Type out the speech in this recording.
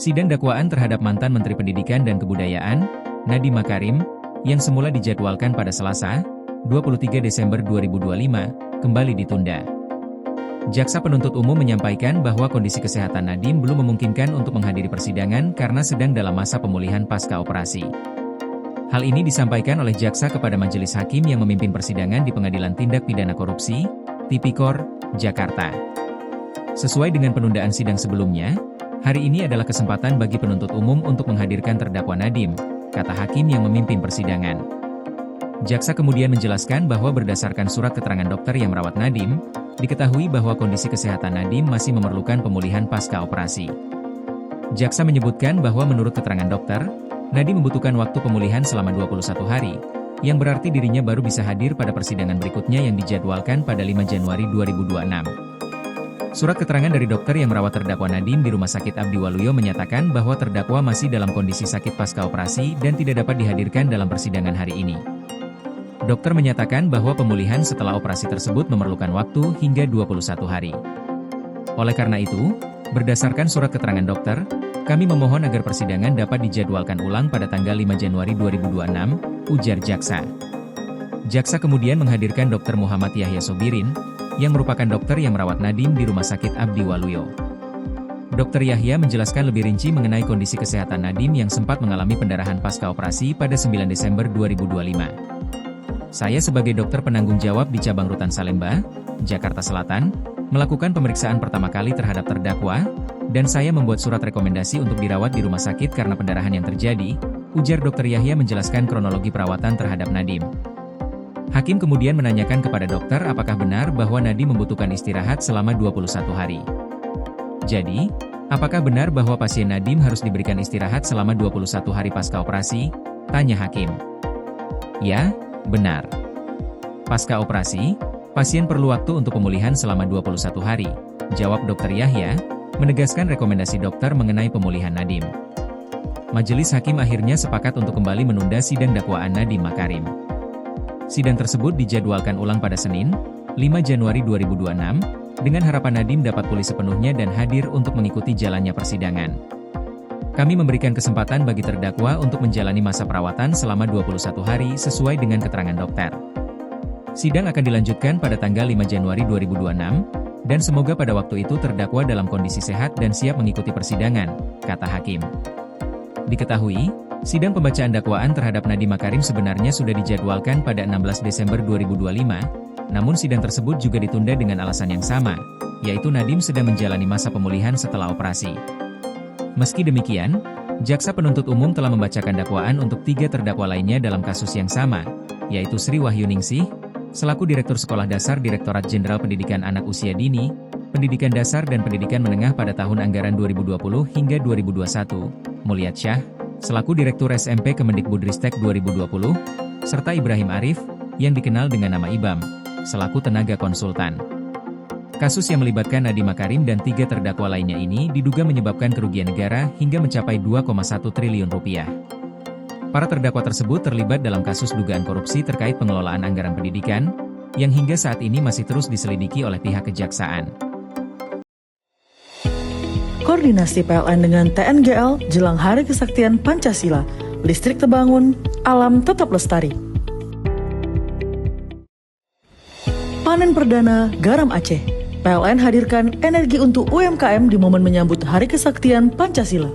Sidang dakwaan terhadap mantan Menteri Pendidikan dan Kebudayaan, Nadiem Makarim, yang semula dijadwalkan pada Selasa, 23 Desember 2025, kembali ditunda. Jaksa penuntut umum menyampaikan bahwa kondisi kesehatan Nadiem belum memungkinkan untuk menghadiri persidangan karena sedang dalam masa pemulihan pasca operasi. Hal ini disampaikan oleh jaksa kepada majelis hakim yang memimpin persidangan di Pengadilan Tindak Pidana Korupsi, Tipikor, Jakarta. Sesuai dengan penundaan sidang sebelumnya, hari ini adalah kesempatan bagi penuntut umum untuk menghadirkan terdakwa Nadiem, kata hakim yang memimpin persidangan. Jaksa kemudian menjelaskan bahwa berdasarkan surat keterangan dokter yang merawat Nadiem, diketahui bahwa kondisi kesehatan Nadiem masih memerlukan pemulihan pasca operasi. Jaksa menyebutkan bahwa menurut keterangan dokter, Nadiem membutuhkan waktu pemulihan selama 21 hari, yang berarti dirinya baru bisa hadir pada persidangan berikutnya yang dijadwalkan pada 5 Januari 2026. Surat keterangan dari dokter yang merawat terdakwa Nadiem di Rumah Sakit Abdi Waluyo menyatakan bahwa terdakwa masih dalam kondisi sakit pasca operasi dan tidak dapat dihadirkan dalam persidangan hari ini. Dokter menyatakan bahwa pemulihan setelah operasi tersebut memerlukan waktu hingga 21 hari. Oleh karena itu, berdasarkan surat keterangan dokter, kami memohon agar persidangan dapat dijadwalkan ulang pada tanggal 5 Januari 2026, ujar jaksa. Jaksa kemudian menghadirkan Dr. Muhammad Yahya Sobirin, yang merupakan dokter yang merawat Nadiem di Rumah Sakit Abdi Waluyo. Dr. Yahya menjelaskan lebih rinci mengenai kondisi kesehatan Nadiem yang sempat mengalami pendarahan pasca operasi pada 9 Desember 2025. Saya sebagai dokter penanggung jawab di cabang rutan Salemba, Jakarta Selatan, melakukan pemeriksaan pertama kali terhadap terdakwa, dan saya membuat surat rekomendasi untuk dirawat di rumah sakit karena pendarahan yang terjadi, ujar Dr. Yahya menjelaskan kronologi perawatan terhadap Nadiem. Hakim kemudian menanyakan kepada dokter apakah benar bahwa Nadiem membutuhkan istirahat selama 21 hari. Jadi, apakah benar bahwa pasien Nadiem harus diberikan istirahat selama 21 hari pasca operasi? Tanya hakim. Ya, benar. Pasca operasi, pasien perlu waktu untuk pemulihan selama 21 hari, jawab Dr. Yahya, menegaskan rekomendasi dokter mengenai pemulihan Nadiem. Majelis hakim akhirnya sepakat untuk kembali menunda sidang dakwaan Nadiem Makarim. Sidang tersebut dijadwalkan ulang pada Senin, 5 Januari 2026, dengan harapan Nadiem dapat pulih sepenuhnya dan hadir untuk mengikuti jalannya persidangan. Kami memberikan kesempatan bagi terdakwa untuk menjalani masa perawatan selama 21 hari sesuai dengan keterangan dokter. Sidang akan dilanjutkan pada tanggal 5 Januari 2026, dan semoga pada waktu itu terdakwa dalam kondisi sehat dan siap mengikuti persidangan, kata hakim. Diketahui, sidang pembacaan dakwaan terhadap Nadiem Makarim sebenarnya sudah dijadwalkan pada 16 Desember 2025, namun sidang tersebut juga ditunda dengan alasan yang sama, yaitu Nadiem sedang menjalani masa pemulihan setelah operasi. Meski demikian, jaksa penuntut umum telah membacakan dakwaan untuk 3 terdakwa lainnya dalam kasus yang sama, yaitu Sri Wahyuningsih, selaku Direktur Sekolah Dasar Direktorat Jenderal Pendidikan Anak Usia Dini, Pendidikan Dasar dan Pendidikan Menengah pada tahun anggaran 2020 hingga 2021, Mulyad Syah, selaku Direktur SMP Kemendikbudristek 2020, serta Ibrahim Arif, yang dikenal dengan nama Ibam, selaku tenaga konsultan. Kasus yang melibatkan Nadiem Makarim dan 3 terdakwa lainnya ini diduga menyebabkan kerugian negara hingga mencapai 2,1 triliun rupiah. Para terdakwa tersebut terlibat dalam kasus dugaan korupsi terkait pengelolaan anggaran pendidikan, yang hingga saat ini masih terus diselidiki oleh pihak kejaksaan. Koordinasi PLN dengan TNGL jelang Hari Kesaktian Pancasila, listrik terbangun, alam tetap lestari. Panen perdana garam Aceh. PLN hadirkan energi untuk UMKM di momen menyambut Hari Kesaktian Pancasila.